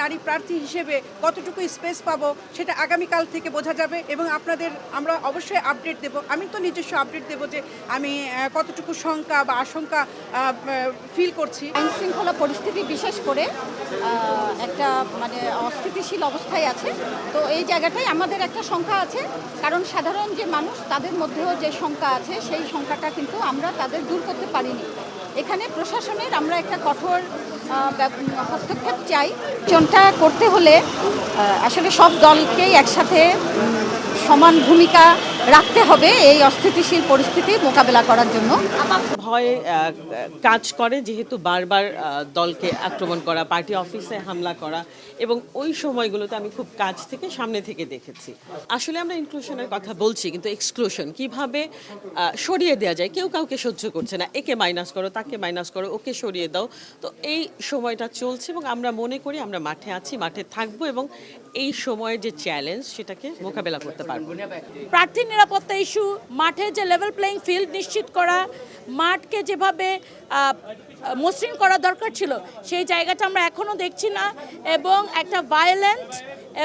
নারী প্রার্থী হিসেবে কতটুকু স্পেস পাবো সেটা আগামীকাল থেকে বোঝা যাবে এবং আমরা অবশ্যই আপডেট দেব। আমি তো নিজস্ব আপডেট দেব যে আমি কতটুকু শঙ্কা বা আশঙ্কা ফিল করছি। আইন শৃঙ্খলা পরিস্থিতি বিশেষ করে একটা মানে অস্থিতিশীল অবস্থায় আছে। তো এই জায়গাটায় আমাদের একটা শঙ্কা আছে, কারণ সাধারণ যে মানুষ তাদের মধ্যেও যে শঙ্কা আছে সেই শঙ্কাটা কিন্তু আমরা তাদের দূর করতে পারিনি। এখানে প্রশাসনের আমরা একটা কঠোর হস্তক্ষেপ চাই। চোনটা করতে হলে আসলে সব দলকেই একসাথে সমান ভূমিকা রাখতে হবে এই অস্থিতিশীল পরিস্থিতি মোকাবেলা করার জন্য। ভয় কাজ করে, যেহেতু বারবার দলকে আক্রমণ করা, পার্টি অফিসে হামলা করা, এবং ওই সময়গুলোতে আমি খুব কাছ থেকে সামনে থেকে দেখেছি। আসলে আমরা ইনক্লুশনের কথা বলছি, কিন্তু এক্সক্লুশন কিভাবে সরিয়ে দেওয়া যায়, কেউ কাউকে সহ্য করছে না, একে মাইনাস করো, তাকে মাইনাস করো, ওকে সরিয়ে দাও। তো এই সময়টা চলছে এবং আমরা মনে করি আমরা মাঠে আছি, মাঠে থাকবো এবং এই সময়ের যে চ্যালেঞ্জ সেটাকে মোকাবেলা করতে পারবো। প্রার্থী নিরাপত্তা ইস্যু, মাঠে যে লেভেল প্লেইং ফিল্ড নিশ্চিত করা, মাঠকে যেভাবে মসৃণ করা দরকার ছিল সেই জায়গাটা আমরা এখনও দেখছি না, এবং একটা ভায়োলেন্ট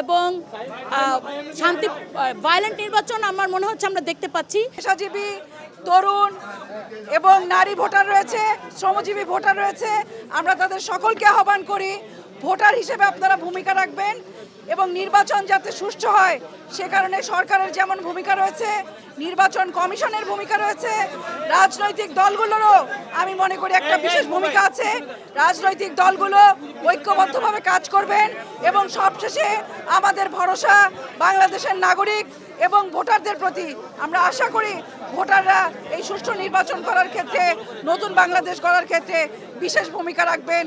এবং ভায়োলেন্ট নির্বাচন আমার মনে হচ্ছে আমরা দেখতে পাচ্ছি। পেশাজীবী, তরুণ এবং নারী ভোটার রয়েছে, শ্রমজীবী ভোটার রয়েছে। আমরা তাদের সকলকে আহ্বান করি ভোটার হিসেবে আপনারা ভূমিকা রাখবেন এবং নির্বাচন যাতে সুষ্ঠু হয় সে কারণে সরকারের যেমন ভূমিকা রয়েছে, নির্বাচন কমিশনের ভূমিকা রয়েছে, রাজনৈতিক দলগুলোরও আমি মনে করি একটা বিশেষ ভূমিকা আছে। রাজনৈতিক দলগুলো ঐক্যবদ্ধভাবে কাজ করবেন এবং সবশেষে আমাদের ভরসা বাংলাদেশের নাগরিক এবং ভোটারদের প্রতি। আমরা আশা করি ভোটাররা এই সুষ্ঠু নির্বাচন করার ক্ষেত্রে, নতুন বাংলাদেশ গড়ার ক্ষেত্রে বিশেষ ভূমিকা রাখবেন।